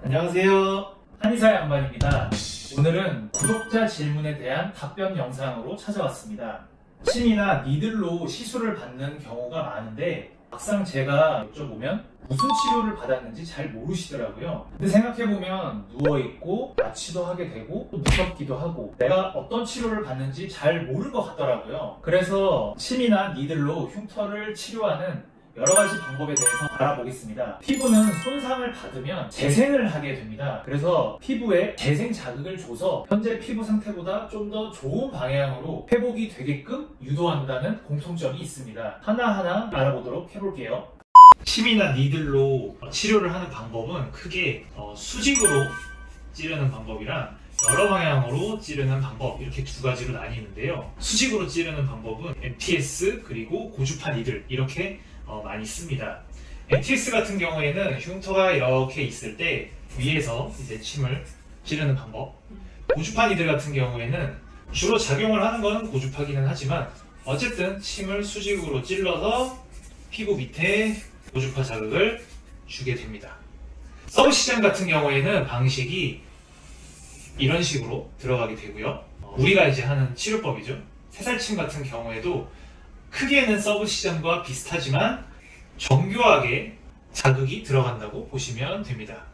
안녕하세요. 한의사 양반입니다. 오늘은 구독자 질문에 대한 답변 영상으로 찾아왔습니다. 침이나 니들로 시술을 받는 경우가 많은데 막상 제가 여쭤보면 무슨 치료를 받았는지 잘 모르시더라고요. 근데 생각해보면 누워있고 마취도 하게 되고 또 무섭기도 하고 내가 어떤 치료를 받는지 잘 모를 것 같더라고요. 그래서 침이나 니들로 흉터를 치료하는 여러가지 방법에 대해서 알아보겠습니다. 피부는 손상을 받으면 재생을 하게 됩니다. 그래서 피부에 재생 자극을 줘서 현재 피부 상태보다 좀 더 좋은 방향으로 회복이 되게끔 유도한다는 공통점이 있습니다. 하나하나 알아보도록 해볼게요. 침이나 니들로 치료를 하는 방법은 크게 수직으로 찌르는 방법이랑 여러 방향으로 찌르는 방법, 이렇게 두 가지로 나뉘는데요. 수직으로 찌르는 방법은 MTS 그리고 고주파 니들 이렇게 많이 씁니다. MTS 같은 경우에는 흉터가 이렇게 있을 때 위에서 이제 침을 찌르는 방법, 고주파 니들 같은 경우에는 주로 작용을 하는 것은 고주파기는 하지만 어쨌든 침을 수직으로 찔러서 피부 밑에 고주파 자극을 주게 됩니다. 서브시전 같은 경우에는 방식이 이런 식으로 들어가게 되고요. 우리가 이제 하는 치료법이죠. 새살침 같은 경우에도 크게는 서브시전과 비슷하지만 정교하게 자극이 들어간다고 보시면 됩니다.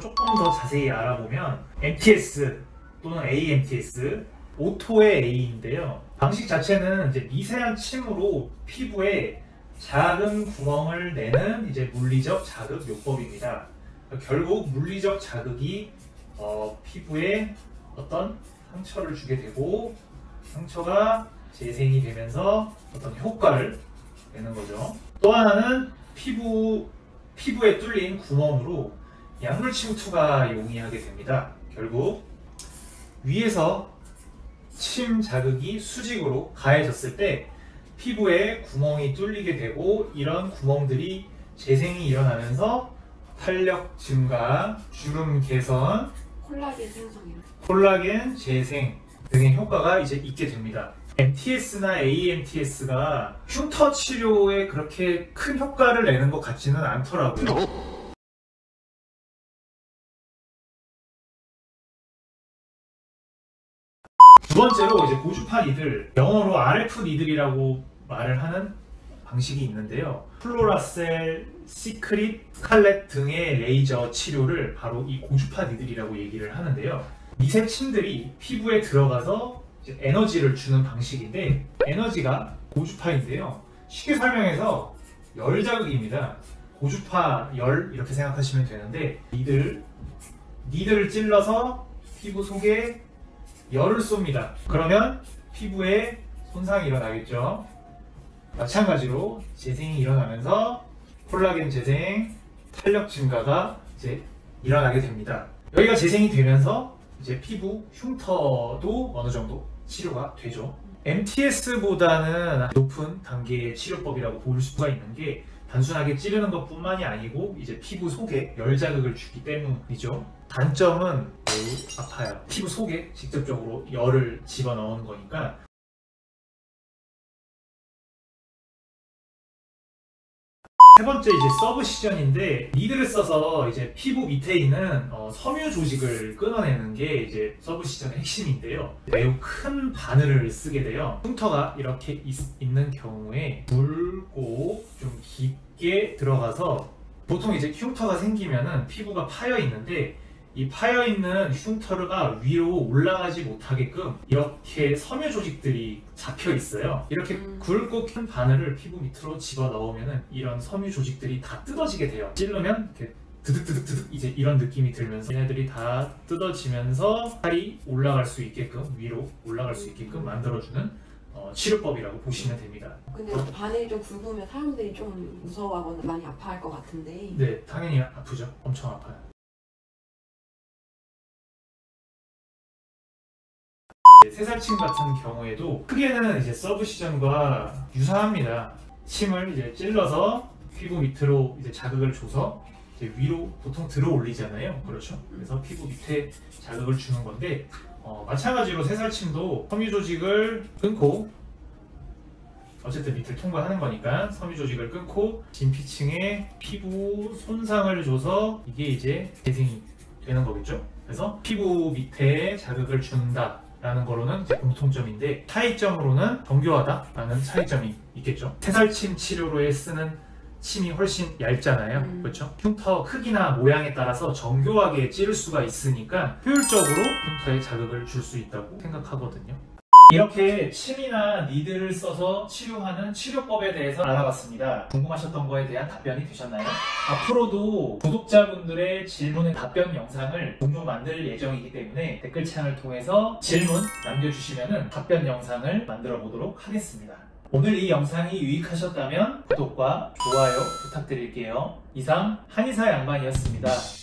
조금 더 자세히 알아보면 MTS 또는 AMTS, 오토의 A인데요. 방식 자체는 이제 미세한 침으로 피부에 작은 구멍을 내는 이제 물리적 자극 요법입니다. 결국 물리적 자극이 피부에 어떤 상처를 주게 되고 상처가 재생이 되면서 어떤 효과를 내는 거죠. 또 하나는 피부에 뚫린 구멍으로 약물 침투가 용이하게 됩니다. 결국 위에서 침 자극이 수직으로 가해졌을 때 피부에 구멍이 뚫리게 되고 이런 구멍들이 재생이 일어나면서 탄력 증가, 주름 개선, 콜라겐 생성 콜라겐 재생 등의 효과가 이제 있게 됩니다. MTS나 AMTS가 흉터 치료에 그렇게 큰 효과를 내는 것 같지는 않더라고요. 두 번째로 이제 고주파 니들, 영어로 RF 니들이라고 말을 하는 방식이 있는데요. 플로라셀, 시크릿, 스칼렛 등의 레이저 치료를 바로 이 고주파 니들이라고 얘기를 하는데요. 미세 침들이 피부에 들어가서 이제 에너지를 주는 방식인데 에너지가 고주파인데요. 쉽게 설명해서 열 자극입니다. 고주파 열 이렇게 생각하시면 되는데 니들을 찔러서 피부 속에 열을 쏩니다. 그러면 피부에 손상이 일어나겠죠. 마찬가지로 재생이 일어나면서 콜라겐 재생, 탄력 증가가 이제 일어나게 됩니다. 여기가 재생이 되면서 이제 피부 흉터도 어느 정도 치료가 되죠. MTS보다는 높은 단계의 치료법이라고 볼 수가 있는 게 단순하게 찌르는 것뿐만이 아니고 이제 피부 속에 열 자극을 주기 때문이죠. 단점은 매우 아파요. 피부 속에 직접적으로 열을 집어넣는 거니까. 세 번째 이제 서브시전인데 니들을 써서 이제 피부 밑에 있는 섬유 조직을 끊어내는 게 이제 서브시전의 핵심인데요. 매우 큰 바늘을 쓰게 돼요. 흉터가 이렇게 있는 경우에 굵고 좀 깊게 들어가서 보통 이제 흉터가 생기면은 피부가 파여 있는데 이 파여있는 흉터가 위로 올라가지 못하게끔 이렇게 섬유 조직들이 잡혀 있어요. 이렇게 굵고 큰 바늘을 피부 밑으로 집어넣으면 이런 섬유 조직들이 다 뜯어지게 돼요. 찌르면 이렇게 드득드득드득 이제 이런 느낌이 들면서 얘네들이 다 뜯어지면서 살이 올라갈 수 있게끔 위로 올라갈 수 있게끔 만들어주는 치료법이라고 보시면 됩니다. 근데 바늘이 좀 굵으면 사람들이 좀 무서워하거나 많이 아파할 것 같은데. 네, 당연히 아프죠. 엄청 아파요. 새살침 같은 경우에도 크게는 이제 서브시전과 유사합니다. 침을 이제 찔러서 피부 밑으로 이제 자극을 줘서 이제 위로 보통 들어 올리잖아요. 그렇죠? 그래서 피부 밑에 자극을 주는 건데 마찬가지로 새살침도 섬유 조직을 끊고 어쨌든 밑을 통과하는 거니까 섬유 조직을 끊고 진피층에 피부 손상을 줘서 이게 이제 재생이 되는 거겠죠. 그래서 피부 밑에 자극을 준다 라는 거로는 이제 공통점인데, 차이점으로는 정교하다라는 차이점이 있겠죠. 새살침 치료로에 쓰는 침이 훨씬 얇잖아요. 그렇죠? 흉터 크기나 모양에 따라서 정교하게 찌를 수가 있으니까 효율적으로 흉터에 자극을 줄 수 있다고 생각하거든요. 이렇게 침이나 니들을 써서 치료하는 치료법에 대해서 알아봤습니다. 궁금하셨던 거에 대한 답변이 되셨나요? 앞으로도 구독자분들의 질문에 답변 영상을 종종 만들 예정이기 때문에 댓글창을 통해서 질문 남겨주시면 답변 영상을 만들어 보도록 하겠습니다. 오늘 이 영상이 유익하셨다면 구독과 좋아요 부탁드릴게요. 이상 한의사 양반이었습니다.